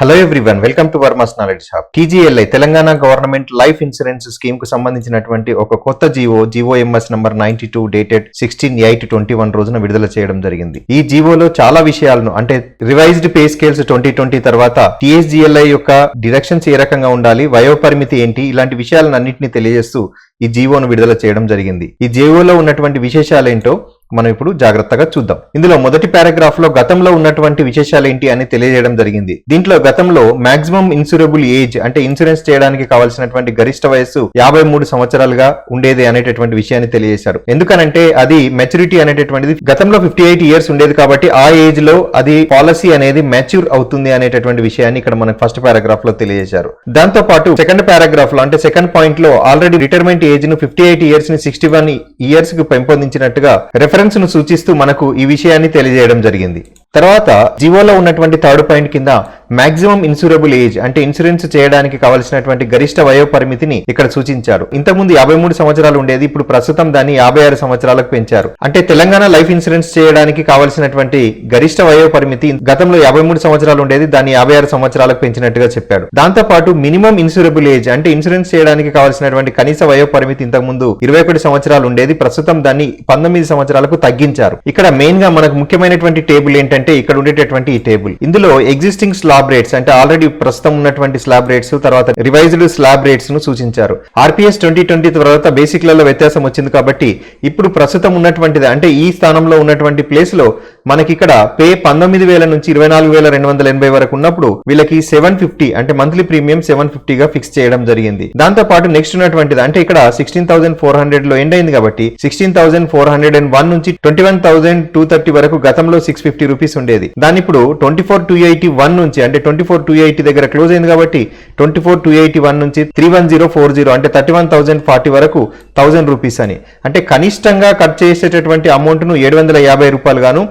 Hello everyone, welcome to Varma's knowledge hub. TGLI Telangana government life insurance scheme కు సంబంధించినటువంటి ఒక కొత్త జీవోఎంఎస్ నంబర్ 92 డేటెడ్ 16/8/21 రోజున విడుదల చేయడం జరిగింది. ఈ జీవోలో చాలా విషయాలను అంటే రివైజ్డ్ పే స్కేల్స్ 2020 తర్వాత టీఎస్జీఎల్ఐ యొక్క డిడక్షన్స్ ఏ రకంగా ఉండాలి, వయోపరిమితి ఏంటి, ఇలాంటి విషయాలను అన్నింటినీ తెలియజేస్తూ ఈ జీవోను విడుదల చేయడం జరిగింది. ఈ జీవోలో ఉన్నటువంటి విశేషాలేంటో మనం ఇప్పుడు జాగ్రత్తగా చూద్దాం. ఇందులో మొదటి పారాగ్రాఫ్ లో గతంలో ఉన్నటువంటి విశేషాలు ఏంటి అని తెలియజేయడం జరిగింది. దీంట్లో గతంలో మాక్సిమం ఇన్సూరబుల్ ఏజ్ అంటే ఇన్సూరెన్స్ చేయడానికి కావాల్సినటువంటి గరిష్ట వయస్సు 53 సంవత్సరాలుగా ఉండేది అనేటటువంటి విషయాన్ని తెలియజేశారు. ఎందుకనంటే అది మెచ్యూరిటీ అనేటటువంటిది గతంలో 58 ఇయర్స్ ఉండేది కాబట్టి ఆ ఏజ్ లో అది పాలసీ అనేది మెచ్యూర్ అవుతుంది అనేటటువంటి విషయాన్ని ఇక్కడ మనకు ఫస్ట్ పారాగ్రాఫ్ లో తెలియజేశారు. దాంతో పాటు సెకండ్ పారాగ్రాఫ్ లో అంటే సెకండ్ పాయింట్ లో ఆల్రెడీ రిటైర్మెంట్ ఏజ్ ను 58 ఇయర్స్ ని 61 ఇయర్స్ కు పెంపొందించినట్టుగా రెఫరెన్స్ ను సూచిస్తూ మనకు ఈ విషయాన్ని తెలియజేయడం జరిగింది. తర్వాత జీవోలో ఉన్నటువంటి థర్డ్ పాయింట్ కింద మాక్సిమం ఇన్సూరబుల్ ఏజ్ అంటే ఇన్సూరెన్స్ చేయడానికి కావాల్సినటువంటి గరిష్ట వయో పరిమితిని ఇక్కడ సూచించారు. ఇంతకుముందు 53 సంవత్సరాలు ఉండేది, ఇప్పుడు ప్రస్తుతం దాన్ని 56 సంవత్సరాలకు పెంచారు. అంటే తెలంగాణ లైఫ్ ఇన్సూరెన్స్ చేయడానికి కావాల్సినటువంటి గరిష్ట వయో పరిమితి గతంలో 53 సంవత్సరాలు ఉండేది, దాన్ని 56 సంవత్సరాలకు పెంచినట్టుగా చెప్పాడు. దాంతో పాటు మినిమం ఇన్సూరబుల్ ఏజ్ అంటే ఇన్సూరెన్స్ చేయడానికి కావాల్సినటువంటి కనీస వయో పరిమితి ఇంతకుముందు 21 సంవత్సరాలు ఉండేది, ప్రస్తుతం దాన్ని 19 సంవత్సరాలకు తగ్గించారు. ఇక్కడ మెయిన్ గా మనకు ముఖ్యమైనటువంటి టేబుల్ ఏంటంటే ఇక్కడ ఉండేటటువంటి ఈ టేబుల్. ఇందులో ఎగ్జిస్టింగ్ స్లాబ్ రేట్స్ అంటే ఆల్రెడీ ప్రస్తుతం ఉన్నటువంటి స్లాబ్ రేట్స్, తర్వాత రివైజ్డ్ స్లాబ్ రేట్స్ ను సూచించారు. ఆర్పిఎస్ 2020 తర్వాత బేసిక్ లలో వ్యత్యాసం వచ్చింది కాబట్టి ఇప్పుడు ప్రస్తుతం ఉన్నటువంటిది అంటే ఈ స్థానంలో ఉన్నటువంటి ప్లేస్ లో మనకి ఇక్కడ పే 19,000 నుంచి 24,280 వరకు ఉన్నప్పుడు వీళ్ళకి 750 అంటే మంత్లీ ప్రీమియం 750 గా ఫిక్స్ చేయడం జరిగింది. దాంతో పాటు నెక్స్ట్ ఉన్నటువంటిది అంటే ఇక్కడ 16,400 లో ఎండ్ అయింది కాబట్టి 16,401 నుంచి 21,230 వరకు గతంలో 650 రూపీస్ ఉండేది. దాని ఇప్పుడు 24,281 నుంచి అంటే 24,280 దగ్గర క్లోజ్ అయింది కాబట్టి 24,281 నుంచి 31,040 అంటే 31,040 వరకు 1000 రూపీస్ అని అంటే కనిష్టంగా కట్ చేసేటటువంటి అమౌంట్ ను 750 రూపాయలు గాను,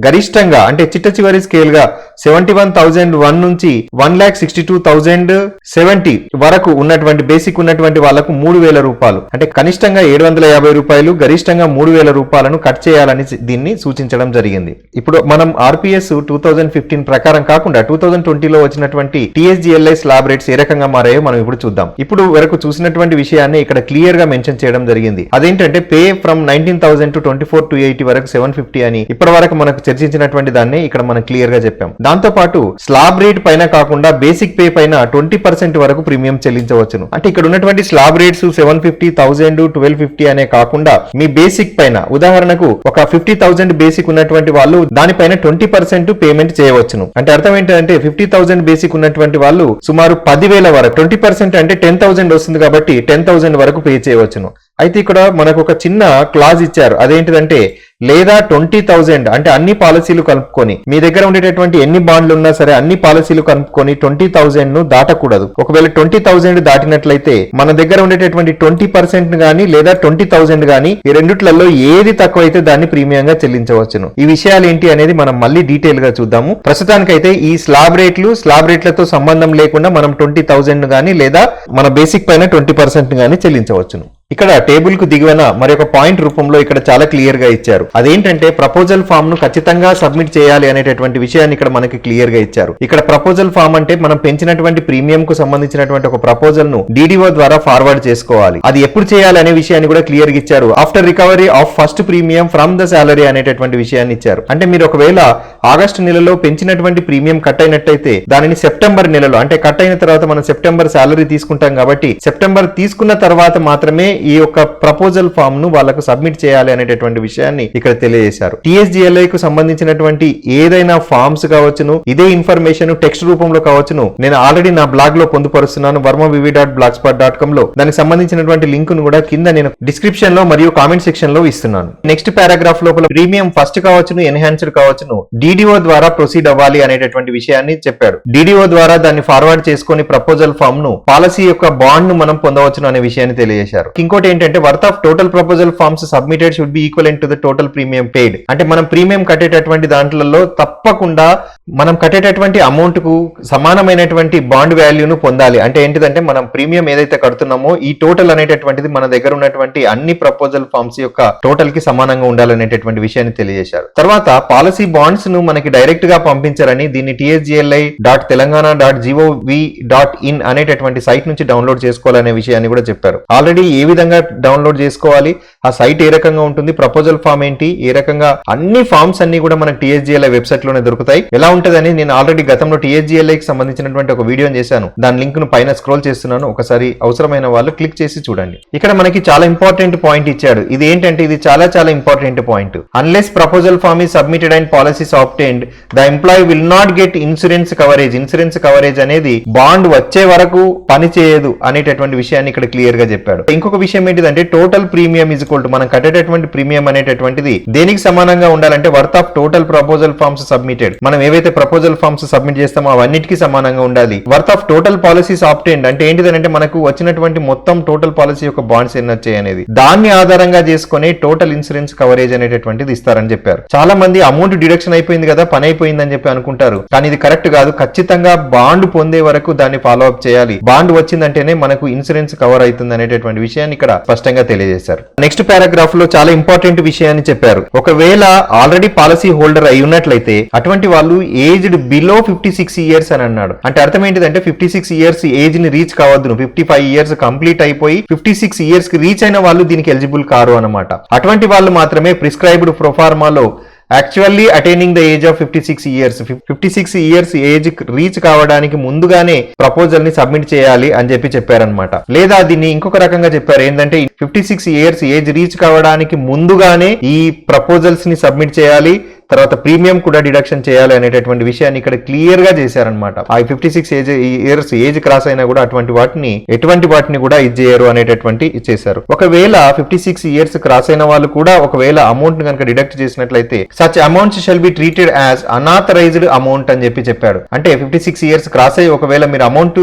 గరిష్టంగా అంటే చిట్ట చివరి స్కేల్ గా 71,001 నుంచి 1,62,070 వరకు ఉన్నటువంటి బేసిక్ ఉన్నటువంటి వాళ్లకు 3,000 రూపాయలు అంటే కనిష్టంగా 750 రూపాయలు, గరిష్టంగా 3,000 రూపాయలను కట్ చేయాలని దీన్ని సూచించడం జరిగింది. ఇప్పుడు మనం ఆర్పిఎస్ 2015 ప్రకారం కాకుండా 2020లో వచ్చినటువంటి టీఎస్జీఎల్ఐ స్లాబ్ రేట్స్ ఏ రకంగా మారాయో మనం ఇప్పుడు చూద్దాం. ఇప్పుడు వరకు చూసినటువంటి విషయాన్ని ఇక్కడ క్లియర్ గా మెన్షన్ చేయడం జరిగింది. అదేంటంటే పే ఫ్రమ్ 19,000 to 24,280 వరకు 750 అని ఇప్పటి వరకు మనకు చర్చించినటువంటి దాన్ని ఇక్కడ మనం క్లియర్ గా చెప్పాం. దాంతో పాటు స్లాబ్ రేట్ పైన కాకుండా బేసిక్ పే పైన 20% వరకు ప్రీమియం చెల్లించవచ్చును. అంటే ఇక్కడ ఉన్నటువంటి స్లాబ్ రేట్స్ 750, 1000, 1250 అనే కాకుండా మీ బేసిక్ పైన ఉదాహరణకు ఒక 50,000 బేసిక్ ఉన్నటువంటి వాళ్ళు దానిపైన 20% పేమెంట్ చేయవచ్చును. అంటే అర్థం ఏంటంటే 50,000 బేసిక్ ఉన్నటువంటి వాళ్ళు సుమారు 10,000 వరకు 20% అంటే 10,000 వస్తుంది కాబట్టి 10,000 వరకు పే చేయవచ్చును. అయితే ఇక్కడ మనకు ఒక చిన్న క్లాజ్ ఇచ్చారు. అదేంటిదంటే లేదా 20,000 అంటే అన్ని పాలసీలు కలుపుకొని మీ దగ్గర ఉండేటటువంటి ఎన్ని బాండ్లు ఉన్నా సరే అన్ని పాలసీలు కలుపుకొని 20,000 ను దాటకూడదు. ఒకవేళ 20,000 దాటినట్లయితే మన దగ్గర ఉండేటటువంటి 20% గానీ లేదా 20,000 గానీ ఈ రెండిట్లలో ఏది తక్కువైతే దాన్ని ప్రీమియంగా చెల్లించవచ్చును. ఈ విషయాలు ఏంటి అనేది మనం మళ్ళీ డీటెయిల్ గా చూద్దాము. ప్రస్తుతానికైతే ఈ స్లాబ్ రేట్లతో సంబంధం లేకుండా మనం 20,000 గానీ లేదా మన బేసిక్ పైన 20% గానీ చెల్లించవచ్చును. ఇక్కడ టేబుల్ కు దిగువన మరి ఒక పాయింట్ రూపంలో ఇక్కడ చాలా క్లియర్ గా ఇచ్చారు. అదేంటంటే ప్రపోజల్ ఫామ్ ను ఖచ్చితంగా సబ్మిట్ చేయాలి అనేటటువంటి విషయాన్ని ఇక్కడ మనకి క్లియర్ గా ఇచ్చారు. ఇక్కడ ప్రపోజల్ ఫామ్ అంటే మనం పెంచినటువంటి ప్రీమియం కు సంబంధించినటువంటి ఒక ప్రపోజల్ ను డిడిఓ ద్వారా ఫార్వర్డ్ చేసుకోవాలి. అది ఎప్పుడు చేయాలి అనే విషయాన్ని కూడా క్లియర్ గా ఇచ్చారు. After recovery of first premium from the salary అనేటటువంటి విషయాన్ని ఇచ్చారు. అంటే మీరు ఒకవేళ ఆగస్టు నెలలో పెంచినటువంటి ప్రీమియం కట్ అయినట్టయితే దానిని సెప్టెంబర్ నెలలో అంటే కట్ అయిన తర్వాత మనం సెప్టెంబర్ సాలరీ తీసుకుంటాం కాబట్టి సెప్టెంబర్ తీసుకున్న తర్వాత మాత్రమే ఈ యొక్క ప్రపోజల్ ఫామ్ ను వాళ్ళకు సబ్మిట్ చేయాలి అనేటటువంటి విషయాన్ని ఇక్కడ తెలియజేశారు. టీఎస్జీఎల్ఐ కు సంబంధించినటువంటి ఏదైనా ఫామ్స్ కావచ్చును, ఇదే ఇన్ఫర్మేషన్ టెక్స్ట్ రూపంలో కావచ్చును, నేను ఆల్రెడీ నా బ్లాగ్ లో పొందుపరుస్తున్నాను varmavivi.blogspot.com లో. దానికి సంబంధించినటువంటి లింక్ ను కూడా కింద నేను డిస్క్రిప్షన్ లో మరియు కామెంట్ సెక్షన్ లో ఇస్తున్నాను. నెక్స్ట్ పారాగ్రాఫ్ లోపల ప్రీమియం ఫస్ట్ కావచ్చును, ఎన్హాన్స్డ్ కావచ్చును, డిడిఓ ద్వారా ప్రొసీడ్ అవ్వాలి అనేటటువంటి విషయాన్ని చెప్పాడు. డిడిఓ ద్వారా దాన్ని ఫార్వర్డ్ చేసుకుని ప్రపోజల్ ఫామ్ ను పాలసీ యొక్క బాండ్ ను మనం పొందవచ్చును అనే విషయాన్ని తెలియజేశారు. ఇంకోటి ఏంటంటే worth of total proposal forms submitted should be equivalent to the total premium paid. అంటే మనం ప్రీమియం కట్టేటటువంటి దాంట్లలో తప్పకుండా మనం కట్టేటటువంటి అమౌంట్ కు సమానమైనటువంటి బాండ్ వాల్యూను పొందాలి. అంటే ఏంటిదంటే మనం ప్రీమియం ఏదైతే కడుతున్నామో ఈ టోటల్ అనేటటువంటిది మన దగ్గర ఉన్నటువంటి అన్ని ప్రపోజల్ ఫార్మ్స్ యొక్క టోటల్ కి సమానంగా ఉండాలనేటటువంటి విషయాన్ని తెలియజేశారు. తర్వాత పాలసీ బాండ్స్ ను మనకి డైరెక్ట్ గా పంపించారని దీన్ని tsgli.telangana.gov.in అనేటటువంటి సైట్ నుంచి డౌన్లోడ్ చేసుకోవాలనే విషయాన్ని కూడా చెప్పారు. ఆల్రెడీ ఏ విధంగా డౌన్లోడ్ చేసుకోవాలి, ఆ సైట్ ఏ రకంగా ఉంటుంది, ప్రపోజల్ ఫామ్ ఏంటి, ఏ రకంగా అన్ని ఫార్మ్స్ అన్ని కూడా మనకి TSGLI వెబ్సైట్ లోనే దొరుకుతాయి. ఎలా ఉంటదని నేను ఆల్రెడీ గతంలో TSGLI కి సంబంధించినటువంటి ఒక వీడియోని చేశాను. దాని లింక్ ను పైన స్క్రోల్ చేస్తున్నాను, ఒకసారి అవసరమైన వాళ్ళు క్లిక్ చేసి చూడండి. ఇక్కడ మనకి చాలా ఇంపార్టెంట్ పాయింట్ ఇచ్చాడు. ఇది ఏంటంటే ఇది చాలా important point. Unless proposal form ఈ submitted and policies obtained the employee will not get insurance coverage. Insurance coverage అనేది బాండ్ వచ్చే వరకు పని చేయదు అనేటటువంటి విషయాన్ని ఇక్కడ క్లియర్ గా చెప్పాడు. ఇంకొక విషయం ఏంటిదంటే total premium is equal to మనం కట్టేటటువంటి ప్రీమియం అనేటటువంటిది దేనికి సమానంగా ఉండాలంటే worth of total proposal forms submitted. మనం ఏవైతే ప్రపోజల్ ఫార్మ్స్ సబ్మిట్ చేస్తామో అవన్నిటికీ సమానంగా ఉండాలి. Worth of total policies obtained అంటే ఏంటిదంటే మనకు వచ్చినటువంటి మొత్తం టోటల్ పాలసీ యొక్క బాండ్స్ ఎన్ని వచ్చాయి అనేది దాన్ని ఆధారంగా చేసుకుని టోటల్ ఇన్సూరెన్స్ కవరేజ్ అనేటటువంటిది ఇస్తారని చెప్పారు. చాలా మంది అమౌంట్ డిడక్షన్ అయిపోయింది కదా, పని అయిపోయిందని చెప్పి అనుకుంటారు. కానీ ఇది కరెక్ట్ కాదు. ఖచ్చితంగా బాండ్ పొందే వరకు దాన్ని ఫాలో అప్ చేయాలి. బాండ్ వచ్చిందంటేనే మనకు ఇన్సూరెన్స్ కవర్ అవుతుంది అనేటటువంటి విషయాన్ని ఇక్కడ స్పష్టంగా తెలియజేశారు. నెక్స్ట్ పారాగ్రాఫ్ లో చాలా ఇంపార్టెంట్ విషయాన్ని చెప్పారు. ఒకవేళ ఆల్రెడీ పాలసీ హోల్డర్ అయి ఉన్నట్లయితే అటువంటి వాళ్ళు ఏజ్డ్ బిలో 56 ఇయర్స్ అని అన్నాడు. అంటే అర్థం ఏంటిదంటే 56 ఇయర్స్ ఏజ్ ని రీచ్ కావద్దు, 55 ఇయర్స్ కంప్లీట్ అయిపోయి 56 ఇయర్స్ కి రీచ్ అయిన వాళ్ళు దీనికి ఎలిజిబుల్ కారు అన్నమాట. అటువంటి వాళ్ళు మాత్రమే ప్రిస్క్రైబ్డ్ ప్రొఫార్మాలో actually attaining the age of 56 years 56 years age reach కావడానికి ముందుగానే ప్రపోజల్ ని సబ్మిట్ చేయాలి అని చెప్పారనమాట. లేదా దీన్ని ఇంకొక రకంగా చెప్పారు. ఏంటంటే 56 ఇయర్స్ ఏజ్ రీచ్ కావడానికి ముందుగానే ఈ ప్రపోజల్స్ ని సబ్మిట్ చేయాలి, తర్వాత ప్రీమియం కూడా డిడక్షన్ చేయాలి అనేటటువంటి విషయాన్ని ఇక్కడ క్లియర్ గా చేశారనమాట. ఆ 56 ఇయర్స్ ఏజ్ క్రాస్ అయినా కూడా ఎటువంటి వాటిని కూడా ఇచ్చేయరు అనేటటువంటి చేశారు. ఒకవేళ 56 ఇయర్స్ క్రాస్ అయిన వాళ్ళు కూడా ఒకవేళ అమౌంట్ ని కనుక డిడక్ట్ చేసినట్లయితే such amounts shall be treated as unauthorised amount అని చెప్పాడు. అంటే 56 ఇయర్స్ క్రాస్ అయ్యి ఒకవేళ మీరు అమౌంట్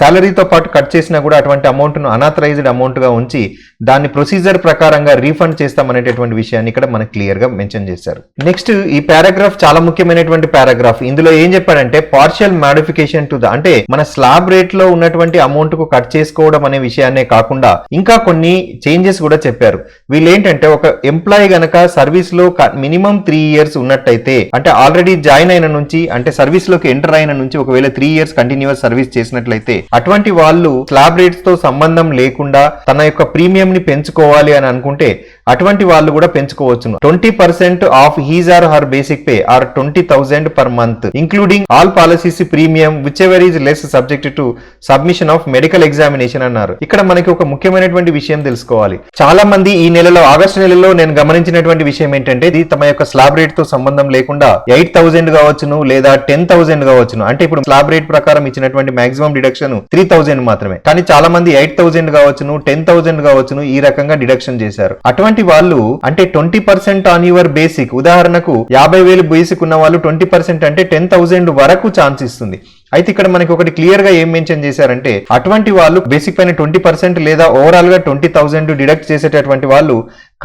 సాలరీతో పాటు కట్ చేసినా కూడా అటువంటి అమౌంట్ ను అనాథరైజ్డ్ అమౌంట్ గా ఉంచి దాన్ని ప్రొసీజర్ ప్రకారంగా రీఫండ్ చేస్తాం అనేటటువంటి విషయాన్ని ఇక్కడ మనకు క్లియర్ గా మెన్షన్ చేశారు. నెక్స్ట్ ఈ పారాగ్రాఫ్ చాలా ముఖ్యమైనటువంటి పారాగ్రాఫ్. ఇందులో ఏం చెప్పాడంటే పార్షియల్ మాడిఫికేషన్ టు ద అంటే మన స్లాబ్ రేట్ లో ఉన్నటువంటి అమౌంట్ కు కట్ చేసుకోవడం అనే విషయాన్నే కాకుండా ఇంకా కొన్ని చేంజెస్ కూడా చెప్పారు. వీళ్ళు ఏంటంటే ఒక ఎంప్లాయీ గనక సర్వీస్ లో మినిమం 3 ఇయర్స్ ఉన్నట్టయితే అంటే ఆల్రెడీ జాయిన్ అయిన నుంచి అంటే సర్వీస్ లోకి ఎంటర్ అయిన నుంచి ఒకవేళ 3 ఇయర్స్ కంటిన్యూస్ సర్వీస్ చేసినట్లయితే అటువంటి వాళ్ళు స్లాబ్ రేట్స్ తో సంబంధం లేకుండా తన యొక్క ప్రీమియం ని పెంచుకోవాలి అని అనుకుంటే అటువంటి వాళ్ళు కూడా పెంచుకోవచ్చును. 20% of his or her basic pay or 20,000 per month including all policies premium whichever is less subject to submission of medical examination అన్నారు. ఇక్కడ మనకి ఒక ముఖ్యమైనటువంటి విషయం తెలుసుకోవాలి. చాలా మంది ఈ నెలలో ఆగస్టు నెలలో నేను గమనించినటువంటి విషయం ఏంటంటే ఇది తమ యొక్క స్లాబ్ రేట్ తో సంబంధం లేకుండా 8,000 కావచ్చును లేదా 10,000 కావచ్చును. అంటే ఇప్పుడు స్లాబ్ రేట్ ప్రకారం ఇచ్చినటువంటి మాక్సిమం డిడక్షన్ 3,000 మాత్రమే. కానీ చాలా మంది 8,000 కావచ్చును 10,000 కావచ్చును ఈ రకంగా డిడక్షన్ చేశారు. అటువంటి వాళ్ళు అంటే 20% ఆన్ యువర్ బేసిక్ ఉదాహరణకు 50,000 బేసిక్ ఉన్న వాళ్ళు 20% అంటే 10,000 వరకు ఛాన్స్ ఇస్తుంది. అయితే ఇక్కడ మనకి ఒకటి క్లియర్ గా ఏం మెన్షన్ చేశారంటే అటువంటి వాళ్ళు బేసిక్ పైన 20% లేదా ఓవరాల్ గా 20,000 డిడక్ట్ చేసేటటువంటి వాళ్ళు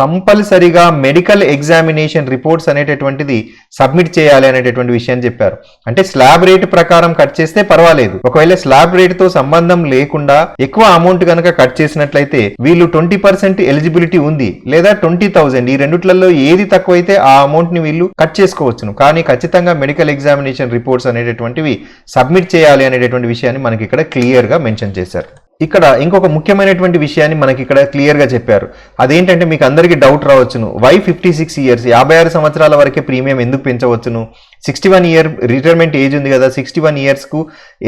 కంపల్సరీగా మెడికల్ ఎగ్జామినేషన్ రిపోర్ట్స్ అనేటటువంటిది సబ్మిట్ చేయాలి అనేటటువంటి విషయం చెప్పారు. అంటే స్లాబ్ రేట్ ప్రకారం కట్ చేస్తే పర్వాలేదు, ఒకవేళ స్లాబ్ రేట్ తో సంబంధం లేకుండా ఎక్కువ అమౌంట్ కనుక కట్ చేసినట్లయితే వీళ్ళు 20% ఎలిజిబిలిటీ ఉంది లేదా 20,000 ఈ రెండిట్లలో ఏది తక్కువైతే ఆ అమౌంట్ ని వీళ్ళు కట్ చేసుకోవచ్చును. కానీ ఖచ్చితంగా మెడికల్ ఎగ్జామినేషన్ రిపోర్ట్స్ అనేటటువంటివి సబ్మిట్ చేయాలి అనేటటువంటి విషయాన్ని మనకి ఇక్కడ క్లియర్ గా మెన్షన్ చేశారు. ఇక్కడ ఇంకొక ముఖ్యమైనటువంటి విషయాన్ని మనకి ఇక్కడ క్లియర్ గా చెప్పారు. అదేంటంటే మీకు అందరికీ డౌట్ రావచ్చును, వై 56 ఇయర్స్ 56 సంవత్సరాల వరకే ప్రీమియం ఎందుకు పెంచవచ్చును, 61 ఇయర్ రిటైర్మెంట్ ఏజ్ ఉంది కదా 61 ఇయర్స్ కు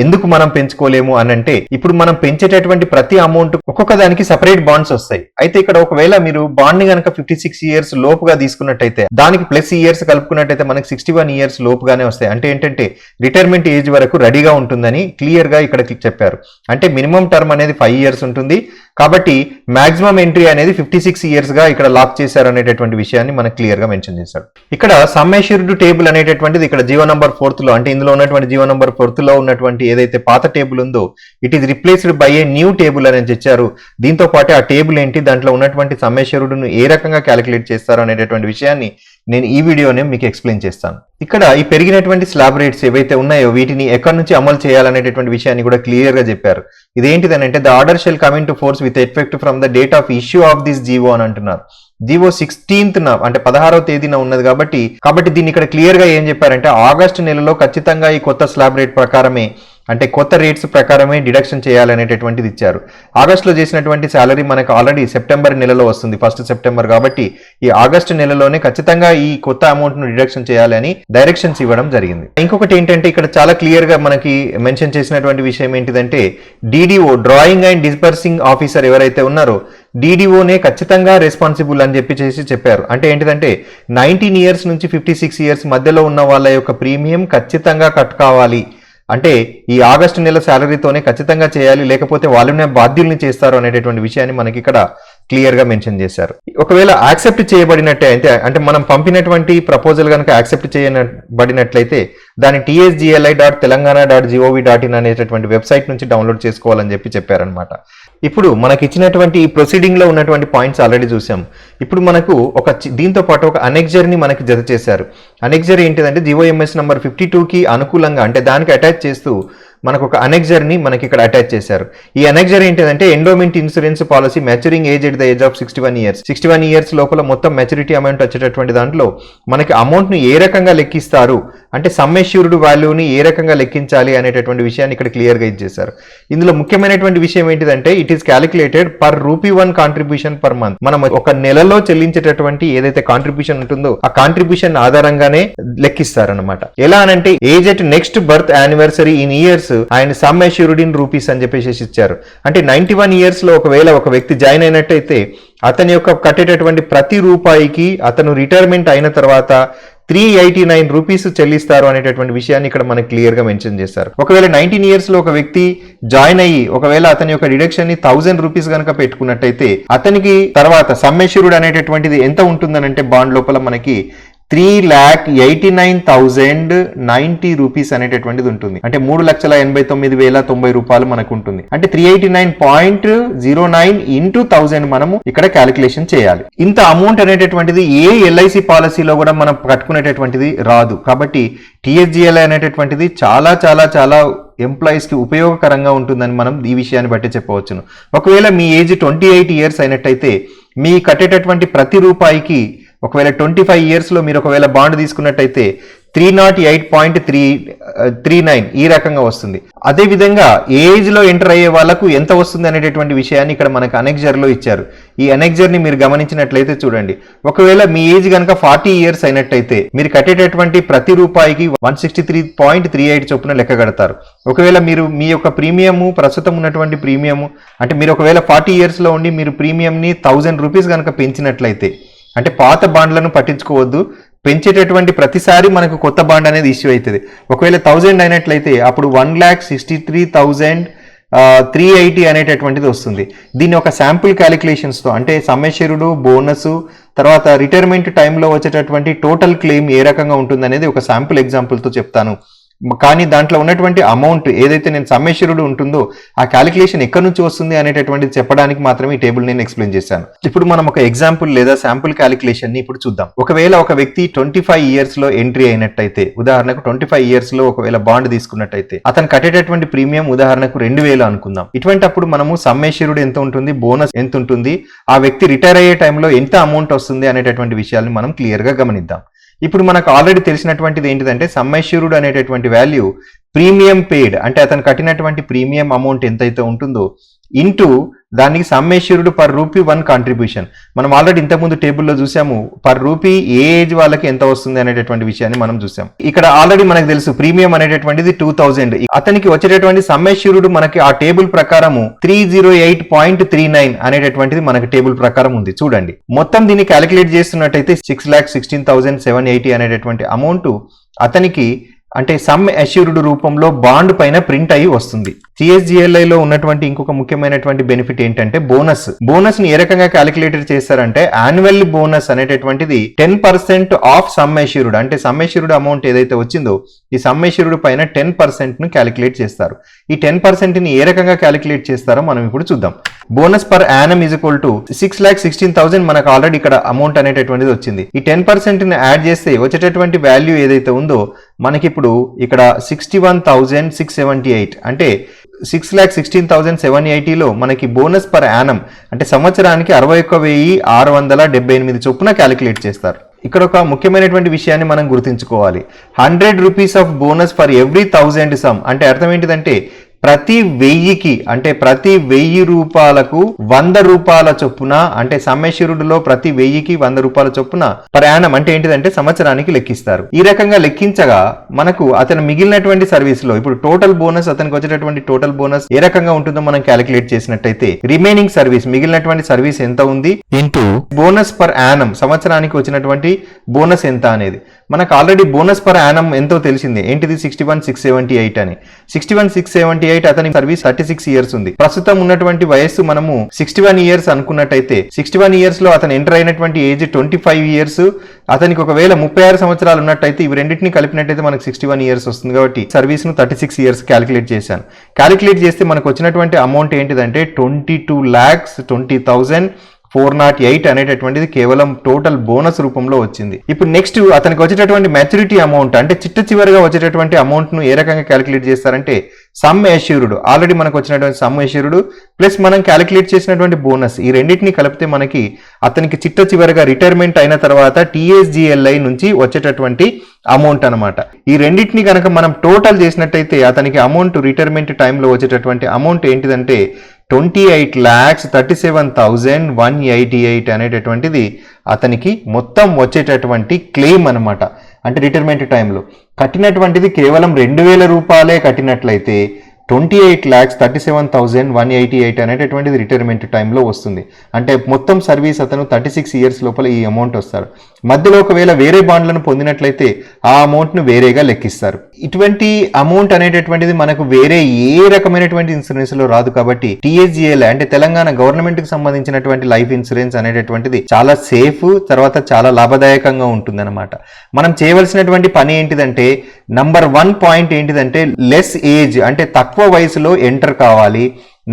ఎందుకు మనం పెంచుకోలేము అని అంటే ఇప్పుడు మనం పెంచేటటువంటి ప్రతి అమౌంట్ ఒక్కొక్క దానికి సెపరేట్ బాండ్స్ వస్తాయి. అయితే ఇక్కడ ఒకవేళ మీరు బాండ్ ని కనుక 56 ఇయర్స్ లోపుగా తీసుకున్నట్టయితే దానికి ప్లస్ ఇయర్స్ కలుపుకున్నట్టయితే మనకి 61 ఇయర్స్ లోపుగానే వస్తాయి. అంటే ఏంటంటే రిటైర్మెంట్ ఏజ్ వరకు రెడీగా ఉంటుందని క్లియర్ గా ఇక్కడ చెప్పారు. అంటే మినిమం టర్మ్ అనేది 5 ఇయర్స్ ఉంటుంది కాబట్టి మాక్సిమం ఎంట్రీ అనేది 56 ఇయర్స్ గా ఇక్కడ లాక్ చేశారు అనేటటువంటి విషయాన్ని మనకు క్లియర్ గా మెన్షన్ చేశారు. ఇక్కడ సమ్ అష్యూర్డ్ టేబుల్ అనేటటువంటిది ఇక్కడ జీవో నంబర్ 4 లో అంటే ఇందులో ఉన్నటువంటి జీవో నంబర్ 4 లో ఉన్నటువంటి ఏదైతే పాత టేబుల్ ఉందో it is replaced by a new table అని తెచ్చారు. దీంతో పాటు ఆ టేబుల్ ఏంటి, దాంట్లో ఉన్నటువంటి సమ్ అష్యూర్డ్ ను ఏ రకంగా క్యాలిక్యులేట్ చేస్తారు అనేటటువంటి విషయాన్ని నేను ఈ వీడియోనే మీకు ఎక్స్ప్లెయిన్ చేస్తాను. ఇక్కడ ఈ పెరిగినటువంటి స్లాబ్ రేట్స్ ఏవైతే ఉన్నాయో వీటిని ఎక్కడి నుంచి అమలు చేయాలనేటటువంటి విషయాన్ని కూడా క్లియర్ గా చెప్పారు. ఇదేంటిదనంటే the order shall come into force with effect from the date of issue of this GO అని అంటున్నారు. జీవో 16th అంటే 16వ తేదీన ఉన్నది కాబట్టి దీన్ని ఇక్కడ క్లియర్ గా ఏం చెప్పారంటే ఆగస్టు నెలలో ఖచ్చితంగా ఈ కొత్త స్లాబ్ రేట్ ప్రకారమే అంటే కొత్త రేట్స్ ప్రకారమే డిడక్షన్ చేయాలనేటటువంటిది ఇచ్చారు. ఆగస్టులో చేసినటువంటి శాలరీ మనకు ఆల్రెడీ సెప్టెంబర్ నెలలో వస్తుంది, 1 సెప్టెంబర్. కాబట్టి ఈ ఆగస్టు నెలలోనే ఖచ్చితంగా ఈ కొత్త అమౌంట్ ను డిడక్షన్ చేయాలని డైరెక్షన్స్ ఇవ్వడం జరిగింది. ఇంకొకటి ఏంటంటే ఇక్కడ చాలా క్లియర్ గా మనకి మెన్షన్ చేసినటువంటి విషయం ఏంటిదంటే DDO drawing and disbursing officer ఎవరైతే ఉన్నారో డిడిఓనే ఖచ్చితంగా రెస్పాన్సిబుల్ అని చెప్పారు. అంటే ఏంటిదంటే 19 ఇయర్స్ నుంచి 56 ఇయర్స్ మధ్యలో ఉన్న వాళ్ళ యొక్క ప్రీమియం ఖచ్చితంగా కట్ కావాలి. అంటే ఈ ఆగస్టు నెల శాలరీతోనే ఖచ్చితంగా చేయాలి, లేకపోతే వాళ్ళనే బాధ్యుల్ని చేస్తారు అనేటటువంటి విషయాన్ని మనకి ఇక్కడ క్లియర్ గా మెన్షన్ చేశారు. ఒకవేళ యాక్సెప్ట్ చేయబడినట్టే అంటే మనం పంపినటువంటి ప్రపోజల్ కనుక యాక్సెప్ట్ చేయబడినట్లయితే దాన్ని tsgli.telangana.gov.in అనేటటువంటి వెబ్సైట్ నుంచి డౌన్లోడ్ చేసుకోవాలని చెప్పారనమాట. ఇప్పుడు మనకి ఇచ్చినటువంటి ఈ ప్రొసీడింగ్ లో ఉన్నటువంటి పాయింట్స్ ఆల్రెడీ చూసాం. ఇప్పుడు మనకు దీంతో పాటు ఒక అనెక్జర్ ని మనకి జత చేశారు. అనెక్జర్ ఏంటిదంటే GOMS నంబర్ 52కి అనుకూలంగా అంటే దానికి అటాచ్ చేస్తూ మనకు ఒక అనెక్జర్ ని మనకి ఇక్కడ అటాచ్ చేశారు. ఈ అనెక్జర్ ఏంటిదంటే endowment insurance policy maturing age at the age of 61 years లోపల మొత్తం మెచ్యూరిటీ అమౌంట్ వచ్చేటటువంటి దాంట్లో మనకి అమౌంట్ ను ఏ రకంగా లెక్కిస్తారు అంటే సమ్ అష్యూర్డ్ వాల్యూని ఏ రకంగా లెక్కించాలి అనేటటువంటి విషయాన్ని ఇక్కడ క్లియర్ గా ఇచ్చేశారు. ఇందులో ముఖ్యమైనటువంటి విషయం ఏంటిదంటే it is calculated per rupee 1 contribution per month. మనం ఒక నెలలో చెల్లించేటటువంటి ఏదైతే కాంట్రిబ్యూషన్ ఉంటుందో ఆ కాంట్రిబ్యూషన్ ఆధారంగానే లెక్కిస్తారనమాట. ఎలా అనంటే age at next birth anniversary in years ఆయన సమ్ అష్యూర్డ్ ఇన్ రూపీస్ అని చెప్పేసి ఇచ్చారు. అంటే 91 ఇయర్స్ లో ఒకవేళ ఒక వ్యక్తి జాయిన్ అయినట్టయితే అతని యొక్క కట్టేటటువంటి ప్రతి రూపాయికి అతను రిటైర్మెంట్ అయిన తర్వాత 389 రూపీస్ చెల్లిస్తారు అనేటటువంటి విషయాన్ని ఇక్కడ మనకి క్లియర్ గా మెన్షన్ చేశారు. ఒకవేళ 19 ఇయర్స్ లో ఒక వ్యక్తి జాయిన్ అయ్యి ఒకవేళ అతని యొక్క డిడక్షన్ ని 1000 రూపీస్ కనుక పెట్టుకున్నట్టయితే అతనికి తర్వాత సమ్ అష్యూర్డ్ అనేటటువంటిది ఎంత ఉంటుందనంటే బాండ్ లోపల మనకి 3,89,090 రూపీస్ అనేటటువంటిది ఉంటుంది. అంటే 3,89,090 రూపాయలు మనకు ఉంటుంది. అంటే 389.09 into 1000 మనము ఇక్కడ క్యాలిక్యులేషన్ చేయాలి. ఇంత అమౌంట్ అనేటటువంటిది ఏ ఎల్ఐసి పాలసీలో కూడా మనం కట్టుకునేటటువంటిది రాదు. కాబట్టి TSGLI అనేటటువంటిది చాలా చాలా చాలా ఎంప్లాయీస్ కి ఉపయోగకరంగా ఉంటుందని మనం ఈ విషయాన్ని బట్టి చెప్పవచ్చును. ఒకవేళ మీ ఏజ్ 28 ఇయర్స్ అయినట్టయితే మీ కట్టేటటువంటి ప్రతి రూపాయికి ఒకవేళ 25 ఇయర్స్ లో మీరు ఒకవేళ బాండ్ తీసుకున్నట్టయితే 308.39 ఈ రకంగా వస్తుంది. అదే విధంగా ఏజ్ లో ఎంటర్ అయ్యే వాళ్ళకు ఎంత వస్తుంది అనేటటువంటి విషయాన్ని ఇక్కడ మనకు అనెక్జర్ లో ఇచ్చారు. ఈ అనెక్జర్ ని మీరు గమనించినట్లయితే చూడండి, ఒకవేళ మీ ఏజ్ కనుక 40 ఇయర్స్ అయినట్టయితే మీరు కట్టేటటువంటి ప్రతి రూపాయికి 163.38 చొప్పున లెక్క కడతారు. ఒకవేళ మీరు మీ యొక్క ప్రీమియము ప్రస్తుతం ఉన్నటువంటి ప్రీమియము అంటే మీరు ఒకవేళ 40 ఇయర్స్ లో ఉండి మీరు ప్రీమియం ని 1000 రూపీస్ కనుక పెంచినట్లయితే అంటే పాత బాండ్లను పట్టించుకోవద్దు, పెంచేటటువంటి ప్రతిసారి మనకు కొత్త బాండ్ అనేది ఇష్యూ అవుతుంది. ఒకవేళ 1000 అయినట్లయితే అప్పుడు 1,63,380 అనేటటువంటిది వస్తుంది. దీన్ని ఒక శాంపుల్ క్యాలిక్యులేషన్స్ తో అంటే సమ్ అష్యూర్డ్ బోనస్ తర్వాత రిటైర్మెంట్ టైంలో వచ్చేటటువంటి టోటల్ క్లెయిమ్ ఏ రకంగా ఉంటుంది అనేది ఒక శాంపుల్ ఎగ్జాంపుల్ తో చెప్తాను. కానీ దాంట్లో ఉన్నటువంటి అమౌంట్ ఏదైతే నేను సమ్ అష్యూర్డ్ ఉంటుందో ఆ క్యాలిక్యులేషన్ ఎక్కడి నుంచి వస్తుంది అనేటటువంటిది చెప్పడానికి మాత్రమే ఈ టేబుల్ నేను ఎక్స్ప్లెయిన్ చేశాను. ఇప్పుడు మనం ఒక ఎగ్జాంపుల్ లేదా శాంపుల్ క్యాలిక్యులేషన్ ని ఇప్పుడు చూద్దాం. ఒకవేళ ఒక వ్యక్తి 25 ఇయర్స్ లో ఎంట్రీ అయినట్టయితే ఉదాహరణకు 25 ఇయర్స్ లో ఒకవేళ బాండ్ తీసుకున్నట్టయితే అతను కట్టేటటువంటి ప్రీమియం ఉదాహరణకు 2000 అనుకుందాం. ఇటువంటి అప్పుడు మనము సమ్ అష్యూర్డ్ ఎంత ఉంటుంది, బోనస్ ఎంత ఉంటుంది, ఆ వ్యక్తి రిటైర్ అయ్యే టైంలో ఎంత అమౌంట్ వస్తుంది అనేటటువంటి విషయాన్ని మనం క్లియర్ గా గమనిద్దాం. ఇప్పుడు మనకు ఆల్రెడీ తెలిసినటువంటిది ఏంటిదంటే సమ్ అష్యూర్డ్ అనేటటువంటి వాల్యూ ప్రీమియం పెయిడ్ అంటే అతను కట్టినటువంటి ప్రీమియం అమౌంట్ ఎంతైతే ఉంటుందో ఇంటూ దానికి sum assured per rupee 1 contribution. మనం ఆల్రెడీ ఇంతకుముందు టేబుల్లో చూసాము పర్ రూపీ ఏ ఏజ్ వాళ్ళకి ఎంత వస్తుంది అనేటటువంటి విషయాన్ని మనం చూసాం. ఇక్కడ ఆల్రెడీ మనకు తెలుసు ప్రీమియం అనేటటువంటిది 2000, అతనికి వచ్చేటటువంటి సమ్ అష్యూర్డ్ మనకి ఆ టేబుల్ ప్రకారము 308.39 అనేటటువంటిది మనకి టేబుల్ ప్రకారం ఉంది. చూడండి మొత్తం దీన్ని క్యాలిక్యులేట్ చేస్తున్నట్టయితే 6,16,780 అనేటటువంటి అమౌంట్ అతనికి అంటే సమ్ అష్యూర్డ్ రూపంలో బాండ్ పైన ప్రింట్ అయ్యి వస్తుంది. TSGLI లో ఉన్నటువంటి ఇంకొక ముఖ్యమైనటువంటి బెనిఫిట్ ఏంటంటే బోనస్ ని ఏ రకంగా క్యాలిక్యులేట్ చేస్తారంటే యాన్యువల్ బోనస్ అనేటటువంటిది 10% ఆఫ్ సమ్ అష్యూర్డ్ అంటే సమ్ అష్యూర్డ్ అమౌంట్ ఏదైతే వచ్చిందో ఈ సమ్ అష్యూర్డ్ పైన 10% ను క్యాలిక్యులేట్ చేస్తారు. ఈ 10% ని ఏ రకంగా క్యాలిక్యులేట్ చేస్తారో మనం ఇప్పుడు చూద్దాం. Bonus per annum is equal to 6,16,000 మనకు ఆల్రెడీ ఇక్కడ అమౌంట్ అనేటటువంటిది వచ్చింది. ఈ 10% ని యాడ్ చేస్తే వచ్చేటటువంటి వాల్యూ ఏదైతే ఉందో మనకి ఇప్పుడు ఇక్కడ 61,678 అంటే 6,16,780లో మనకి బోనస్ పర్ యానం అంటే సంవత్సరానికి 61,678 చొప్పున క్యాలిక్యులేట్ చేస్తారు. ఇక్కడ ఒక ముఖ్యమైనటువంటి విషయాన్ని మనం గుర్తుంచుకోవాలి. 100 rupees of bonus for every 1000 some అంటే అర్థం ఏంటిదంటే ప్రతి 1000కి అంటే ప్రతి 1000 రూపాయలకు 100 రూపాయల చొప్పున అంటే సమ్మేశ్వరుడిలో ప్రతి 1000కి 100 రూపాయల చొప్పున ప్రయాణం అంటే ఏంటిదంటే సంవత్సరానికి లెక్కిస్తారు. ఈ రకంగా లెక్కించగా మనకు అతను మిగిలినటువంటి సర్వీస్ లో ఇప్పుడు టోటల్ బోనస్ అతనికి వచ్చేటటువంటి టోటల్ బోనస్ ఏ రకంగా ఉంటుందో మనం క్యాలిక్యులేట్ చేసినట్టయితే రిమైనింగ్ సర్వీస్ మిగిలినటువంటి సర్వీస్ ఎంత ఉంది ఇంటూ బోనస్ పర్ యానం సంవత్సరానికి వచ్చినటువంటి బోనస్ ఎంత అనేది మనకు ఆల్రెడీ బోనస్ పర్ యానం ఎంతో తెలిసిందే ఏంటిది 61,678 అని 61,678 అతని సర్వీస్ 36 ఇయర్స్ ఉంది. ప్రస్తుతం ఉన్నటువంటి వయస్సు మనము 61 ఇయర్స్ అనుకున్నట్టయితే 61 ఇయర్స్ లో అతను ఎంటర్ అయినటువంటి ఏజ్ 25 ఇయర్స్ అతనికి ఒకవేళ 36 సంవత్సరాలు ఉన్నట్టయితే ఇవి రెండింటిని కలిపినట్టయితే మనకు 61 ఇయర్స్ వస్తుంది. కాబట్టి సర్వీస్ ను 36 ఇయర్స్ క్యాలిక్యులేట్ చేశాను. క్యాలిక్యులేట్ చేస్తే మనకు వచ్చినటువంటి అమౌంట్ ఏంటిదంటే 22,20,408 అనేటటువంటిది కేవలం టోటల్ బోనస్ రూపంలో వచ్చింది. ఇప్పుడు నెక్స్ట్ అతనికి వచ్చేటటువంటి మెచ్యూరిటీ అమౌంట్ అంటే చివరిగా వచ్చేటటువంటి అమౌంట్ ను ఏ రకంగా క్యాలిక్యులేట్ చేస్తారంటే సమ్ ఎష్యూర్డ్ ఆల్రెడీ మనకు వచ్చినటువంటి సమ్ ఎష్యూర్డ్ ప్లస్ మనం క్యాలిక్యులేట్ చేసినటువంటి బోనస్ ఈ రెండింటిని కలిపితే మనకి అతనికి చివరిగా రిటైర్మెంట్ అయిన తర్వాత TSGLI నుంచి వచ్చేటటువంటి అమౌంట్ అనమాట. ఈ రెండింటిని కనుక మనం టోటల్ చేసినట్టయితే అతనికి అమౌంట్ రిటైర్మెంట్ టైంలో వచ్చేటటువంటి అమౌంట్ ఏంటిదంటే 28,37,188 అనేటటువంటిది అతనికి మొత్తం వచ్చేటటువంటి క్లెయిమ్ అనమాట. అంటే రిటైర్మెంట్ టైంలో కట్టినటువంటిది కేవలం 2,000 రూపాయలే కట్టినట్లయితే 28,37,188 అనేటటువంటిది రిటైర్మెంట్ టైంలో వస్తుంది. అంటే మొత్తం సర్వీస్ అతను 36 ఇయర్స్ లోపల ఈ అమౌంట్ వస్తారు. మధ్యలో ఒకవేళ వేరే బాండ్లను పొందినట్లయితే ఆ అమౌంట్ను వేరేగా లెక్కిస్తారు. ఇటువంటి అమౌంట్ అనేటటువంటిది మనకు వేరే ఏ రకమైనటువంటి ఇన్సూరెన్స్ లో రాదు. కాబట్టి TSGLI అంటే తెలంగాణ గవర్నమెంట్ కి సంబంధించినటువంటి లైఫ్ ఇన్సూరెన్స్ అనేటటువంటిది చాలా సేఫ్ తర్వాత చాలా లాభదాయకంగా ఉంటుంది అనమాట. మనం చేయవలసినటువంటి పని ఏంటిదంటే నంబర్ 1 పాయింట్ ఏంటిదంటే లెస్ ఏజ్ అంటే తక్కువ వయసులో ఎంటర్ కావాలి.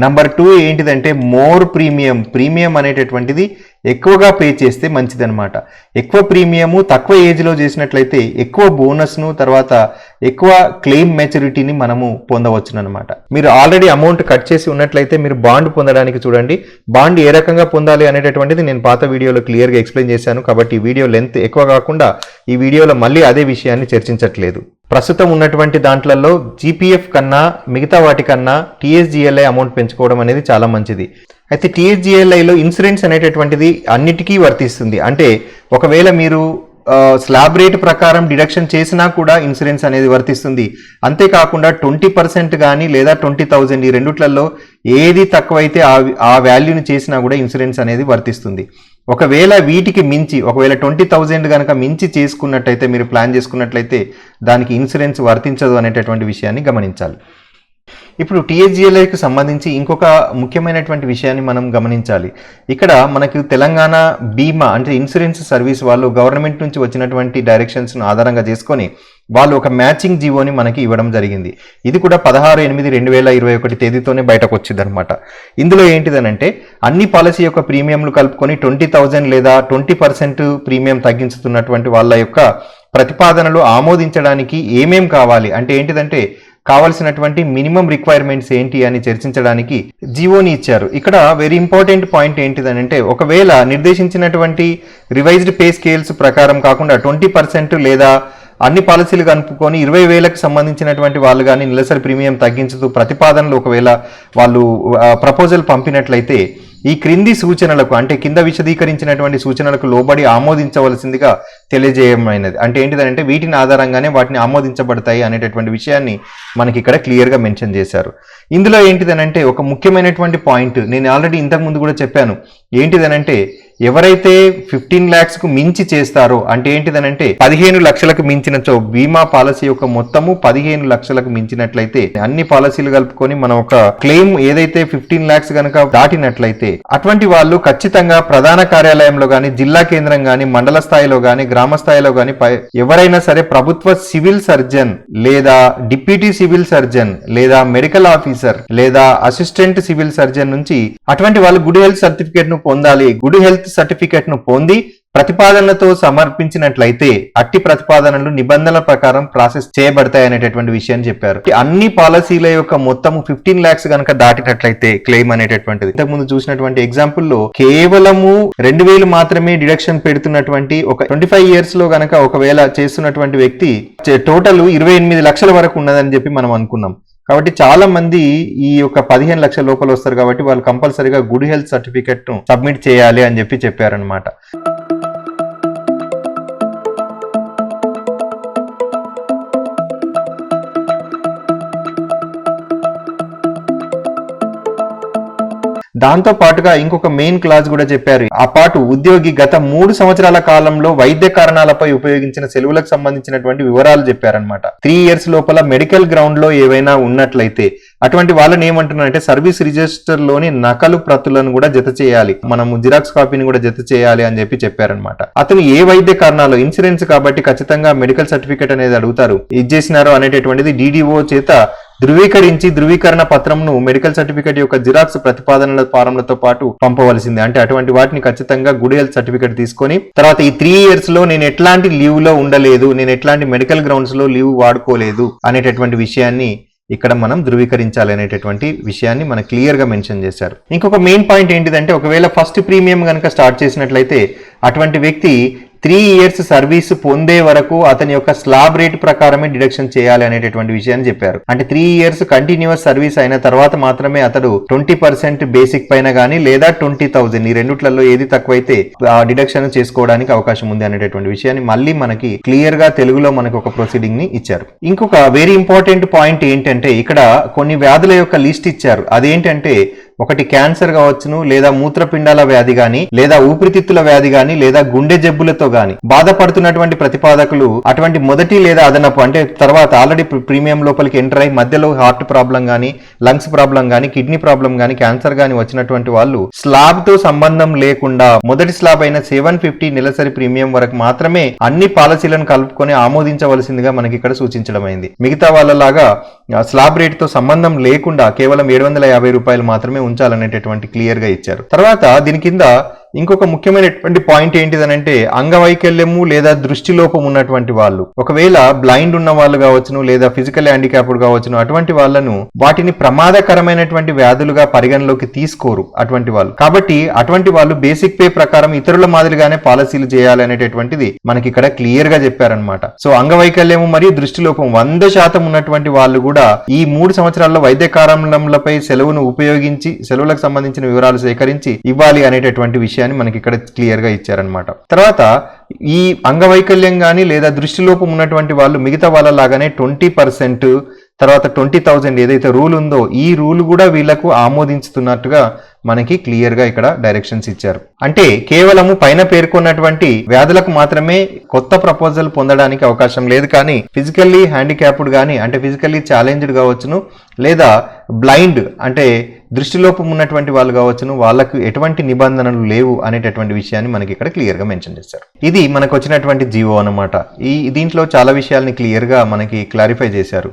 నంబర్ 2 ఏంటిదంటే మోర్ ప్రీమియం అనేటటువంటిది ఎక్కువగా పే చేస్తే మంచిదన్నమాట. ఎక్కువ ప్రీమియము తక్కువ ఏజ్లో చేసినట్లయితే ఎక్కువ బోనస్ను తర్వాత ఎక్కువ క్లెయిమ్ మెచ్యూరిటీని మనము పొందవచ్చునమాట. మీరు ఆల్రెడీ అమౌంట్ కట్ చేసి ఉన్నట్లయితే మీరు బాండ్ పొందడానికి చూడండి. బాండ్ ఏ రకంగా పొందాలి అనేటటువంటిది నేను పాత వీడియోలో క్లియర్గా ఎక్స్ప్లెయిన్ చేశాను. కాబట్టి ఈ వీడియో లెంత్ ఎక్కువ కాకుండా ఈ వీడియోలో మళ్ళీ అదే విషయాన్ని చర్చించట్లేదు. ప్రస్తుతం ఉన్నటువంటి దాంట్లలో GPF కన్నా మిగతా వాటికన్నా TSGLI అమౌంట్ పెంచుకోవడం అనేది చాలా మంచిది. అయితే TSGLIలో ఇన్సూరెన్స్ అనేటటువంటిది అన్నిటికీ వర్తిస్తుంది. అంటే ఒకవేళ మీరు స్లాబ్ రేట్ ప్రకారం డిడక్షన్ చేసినా కూడా ఇన్సూరెన్స్ అనేది వర్తిస్తుంది. అంతేకాకుండా 20% కానీ లేదా 20,000 ఈ రెండుట్లలో ఏది తక్కువైతే ఆ వాల్యూని చేసినా కూడా ఇన్సూరెన్స్ అనేది వర్తిస్తుంది. ఒకవేళ వీటికి మించి ఒకవేళ 20,000 కనుక మించి చేసుకున్నట్టయితే మీరు ప్లాన్ చేసుకున్నట్లయితే దానికి ఇన్సూరెన్స్ వర్తించదు అనేటటువంటి విషయాన్ని గమనించాలి. ఇప్పుడు TSGLIకి సంబంధించి ఇంకొక ముఖ్యమైనటువంటి విషయాన్ని మనం గమనించాలి. ఇక్కడ మనకు తెలంగాణ బీమా అంటే ఇన్సూరెన్స్ సర్వీస్ వాళ్ళు గవర్నమెంట్ నుంచి వచ్చినటువంటి డైరెక్షన్స్ను ఆధారంగా చేసుకొని వాళ్ళు ఒక మ్యాచింగ్ జీవోని మనకి ఇవ్వడం జరిగింది. ఇది కూడా 16/8/2021 తేదీతోనే బయటకు వచ్చింది అనమాట. ఇందులో ఏంటిదనంటే అన్ని పాలసీ యొక్క ప్రీమియంలు కలుపుకొని 20,000 లేదా 20% ప్రీమియం తగ్గించుతున్నటువంటి వాళ్ళ యొక్క ప్రతిపాదనలు ఆమోదించడానికి ఏమేం కావాలి అంటే ఏంటిదంటే కావాల్సినటువంటి మినిమం రిక్వైర్మెంట్స్ ఏంటి అని చర్చించడానికి జీవోని ఇచ్చారు. ఇక్కడ వెరీ ఇంపార్టెంట్ పాయింట్ ఏంటిదనంటే ఒకవేళ నిర్దేశించినటువంటి రివైజ్డ్ పే స్కేల్స్ ప్రకారం కాకుండా 20% లేదా అన్ని పాలసీలు కనుపుకొని 20,000కు సంబంధించినటువంటి వాళ్ళు కానీ నెలసరి ప్రీమియం తగ్గించుతూ ప్రతిపాదనలు ఒకవేళ వాళ్ళు ప్రపోజల్ పంపినట్లయితే ఈ క్రింది సూచనలకు అంటే కింద విశదీకరించినటువంటి సూచనలకు లోబడి ఆమోదించవలసిందిగా తెలియజేయమైనది. అంటే ఏంటిదంటే వీటిని ఆధారంగానే వాటిని ఆమోదించబడతాయి అనేటటువంటి విషయాన్ని మనకి ఇక్కడ క్లియర్గా మెన్షన్ చేశారు. ఇందులో ఏంటిదనంటే ఒక ముఖ్యమైనటువంటి పాయింట్ నేను ఆల్రెడీ ఇంతకు ముందు కూడా చెప్పాను. ఏంటిదనంటే ఎవరైతే 15 lakhs కు మించి చేస్తారో అంటే ఏంటిదనంటే 15 లక్షలకు మించినచో బీమా పాలసీ యొక్క మొత్తము 15 లక్షలకు మించినట్లయితే అన్ని పాలసీలు కలుపుకొని మనం ఒక క్లెయిమ్ ఏదైతే 15 lakhs గనక దాటినట్లయితే అటువంటి వాళ్ళు ఖచ్చితంగా ప్రధాన కార్యాలయంలో గాని, జిల్లా కేంద్రం గాని, మండల స్థాయిలో గాని, గ్రామ స్థాయిలో గాని ఎవరైనా సరే ప్రభుత్వ సివిల్ సర్జన్ లేదా డిప్యూటీ సివిల్ సర్జన్ లేదా మెడికల్ ఆఫీసర్ లేదా అసిస్టెంట్ సివిల్ సర్జన్ నుంచి అటువంటి వాళ్ళు గుడ్ హెల్త్ సర్టిఫికేట్ ను పొందాలి. గుడ్ హెల్త్ సర్టిఫికేట్ ను పొంది ప్రతిపాదనలతో సమర్పించినట్లయితే అట్టి ప్రతిపాదనలు నిబంధనల ప్రకారం ప్రాసెస్ చేయబడతాయి అనేటటువంటి విషయాన్ని చెప్పారు. అన్ని పాలసీల యొక్క మొత్తము 15 lakhs గనక దాటినట్లయితే క్లెయిమ్ అనేటటువంటిది ఇంతకుముందు చూసినటువంటి ఎగ్జాంపుల్ లో కేవలము 2000 మాత్రమే డిడక్షన్ పెడుతున్నటువంటి ఒక 25 years లో గనక ఒకవేళ చేస్తున్నటువంటి వ్యక్తి టోటల్ 28 లక్షల వరకు ఉన్నదని చెప్పి మనం అనుకున్నాం. కాబట్టి చాలా మంది ఈ యొక్క 15 లక్షల లోపల వస్తారు కాబట్టి వాళ్ళు కంపల్సరీగా గుడ్ హెల్త్ సర్టిఫికెట్ ను సబ్మిట్ చేయాలి అని చెప్పి చెప్పారనమాట. దాంతో పాటుగా ఇంకొక మెయిన్ క్లాజ్ కూడా చెప్పారు. ఆ పాటు ఉద్యోగి గత 3 సంవత్సరాల కాలంలో వైద్య కారణాలపై ఉపయోగించిన సెలవులకు సంబంధించినటువంటి వివరాలు చెప్పారనమాట. 3 years లోపల మెడికల్ గ్రౌండ్ లో ఏవైనా ఉన్నట్లయితే అటువంటి వాళ్ళని ఏమంటున్నారంటే సర్వీస్ రిజిస్టర్ లోని నకలు ప్రతులను కూడా జత చేయాలి, మనము జిరాక్స్ కాపీని కూడా జత చేయాలి అని చెప్పి చెప్పారనమాట. అతను ఏ వైద్య కారణాలు ఇన్సూరెన్స్ కాబట్టి ఖచ్చితంగా మెడికల్ సర్టిఫికేట్ అనేది అడుగుతారు, ఇచ్చేసినారు అనేటటువంటిది DDO చేత ధృవీకరించి ధృవీకరణ పత్రంను మెడికల్ సర్టిఫికేట్ యొక్క జిరాక్స్ ప్రతిపాదనల ఫారంలతో పాటు పంపవలసిందే. అంటే అటువంటి వాటిని ఖచ్చితంగా గుడ్ హెల్త్ సర్టిఫికేట్ తీసుకొని తర్వాత ఈ 3 years లో నేను ఎట్లాంటి లీవ్ లో ఉండలేదు, నేను ఎట్లాంటి మెడికల్ గ్రౌండ్స్ లో లీవ్ వాడుకోలేదు అనేటటువంటి విషయాన్ని ఇక్కడ మనం ధృవీకరించాలి అనేటటువంటి విషయాన్ని మన క్లియర్ గా మెన్షన్ చేశారు. ఇంకొక మెయిన్ పాయింట్ ఏంటిదంటే ఒకవేళ ఫస్ట్ ప్రీమియం కనుక స్టార్ట్ చేసినట్లయితే అటువంటి వ్యక్తి 3 years సర్వీస్ పొందే వరకు అతని యొక్క స్లాబ్ రేట్ ప్రకారమే డిడక్షన్ చేయాలి అనేటటువంటి విషయాన్ని చెప్పారు. అంటే 3 years కంటిన్యూస్ సర్వీస్ అయిన తర్వాత మాత్రమే అతడు 20% బేసిక్ పైన గానీ లేదా 20,000 ఈ రెండిట్లలో ఏది తక్కువైతే ఆ డిడక్షన్ చేసుకోవడానికి అవకాశం ఉంది అనేటటువంటి విషయాన్ని మళ్ళీ మనకి క్లియర్ గా తెలుగులో మనకు ఒక ప్రొసీడింగ్ ని ఇచ్చారు. ఇంకొక వెరీ ఇంపార్టెంట్ పాయింట్ ఏంటంటే ఇక్కడ కొన్ని వ్యాధుల యొక్క లిస్ట్ ఇచ్చారు. అదేంటంటే ఒకటి క్యాన్సర్ కావచ్చును, లేదా మూత్రపిండాల వ్యాధి గాని, లేదా ఊపిరితిత్తుల వ్యాధి గాని, లేదా గుండె జబ్బులతో గాని బాధపడుతున్నటువంటి ప్రతిపాదకులు అటువంటి మొదటి లేదా అదనపు అంటే తర్వాత ఆల్రెడీ ప్రీమియం లోపలికి ఎంటర్ అయ్యి మధ్యలో హార్ట్ ప్రాబ్లం గాని, లంగ్స్ ప్రాబ్లం గాని, కిడ్నీ ప్రాబ్లం గాని, క్యాన్సర్ గాని వచ్చినటువంటి వాళ్ళు స్లాబ్ తో సంబంధం లేకుండా మొదటి స్లాబ్ అయిన 750 నెలసరి ప్రీమియం వరకు మాత్రమే అన్ని పాలసీలను కలుపుకొని ఆమోదించవలసిందిగా మనకి ఇక్కడ సూచించడం అయింది. మిగతా వాళ్ళలాగా స్లాబ్ రేట్ తో సంబంధం లేకుండా కేవలం 750 రూపాయలు మాత్రమే ఉంచాలనేటటువంటి క్లియర్ గా ఇచ్చారు. తర్వాత దీని కింద ఇంకొక ముఖ్యమైనటువంటి పాయింట్ ఏంటిదనంటే అంగవైకల్యము లేదా దృష్టి లోపం ఉన్నటువంటి వాళ్ళు ఒకవేళ బ్లైండ్ ఉన్న వాళ్ళు కావచ్చును లేదా ఫిజికల్ హ్యాండిక్యాప్డ్ కావచ్చును అటువంటి వాళ్ళను వాటిని ప్రమాదకరమైనటువంటి వ్యాధులుగా పరిగణలోకి తీసుకోరు అటువంటి వాళ్ళు. కాబట్టి అటువంటి వాళ్ళు బేసిక్ పే ప్రకారం ఇతరుల మాదిరిగానే పాలసీలు చేయాలి అనేటటువంటిది మనకి ఇక్కడ క్లియర్ గా చెప్పారనమాట. సో అంగవైకల్యము మరియు దృష్టి లోపం 100% ఉన్నటువంటి వాళ్ళు కూడా ఈ 3 సంవత్సరాల్లో వైద్య కారణములపై సెలవును ఉపయోగించి సెలవులకు సంబంధించిన వివరాలు సేకరించి ఇవ్వాలి అనేటటువంటి విషయాన్ని మనకి ఇక్కడ క్లియర్ గా ఇచ్చారనమాట. తర్వాత ఈ అంగవైకల్యం గాని లేదా దృష్టి లోపం ఉన్నటువంటి వాళ్ళు మిగతా వాళ్ళ లాగానే 20% తర్వాత 20,000 ఏదైతే రూల్ ఉందో ఈ రూల్ కూడా వీళ్లకు ఆమోదించుతున్నట్టుగా మనకి క్లియర్ గా ఇక్కడ డైరెక్షన్స్ ఇచ్చారు. అంటే కేవలము పైన పేర్కొన్నటువంటి వ్యాధులకు మాత్రమే కొత్త ప్రపోజల్ పొందడానికి అవకాశం లేదు, కానీ ఫిజికల్లీ హ్యాండిక్యాప్డ్ గానీ అంటే ఫిజికల్లీ ఛాలెంజ్డ్ కావచ్చును లేదా బ్లైండ్ అంటే దృష్టిలోపం ఉన్నటువంటి వాళ్ళు కావచ్చును వాళ్ళకు ఎటువంటి నిబంధనలు లేవు అనేటటువంటి విషయాన్ని మనకి ఇక్కడ క్లియర్ గా మెన్షన్ చేశారు. ఇది మనకు వచ్చినటువంటి జీవో అన్నమాట. దీంట్లో చాలా విషయాల్ని క్లియర్ గా మనకి క్లారిఫై చేశారు.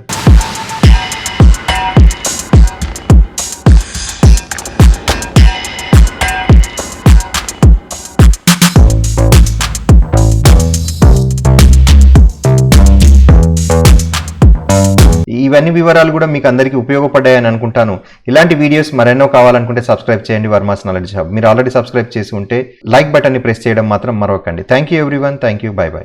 ఇవన్నీ వివరాలు కూడా మీకు అందరికీ ఉపయోగపడ్డాయని అనుకుంటాను. ఇలాంటి వీడియోస్ మరెన్నో కావాలనుకుంటే సబ్స్క్రైబ్ చేయండి వర్మాస్ నాలెడ్జ్ హబ్. మీరు ఆల్రెడీ సబ్స్క్రైబ్ చేసి ఉంటే లైక్ బటన్ని ప్రెస్ చేయడం మాత్రం మరవకండి. Thank you everyone. Thank you. Bye by.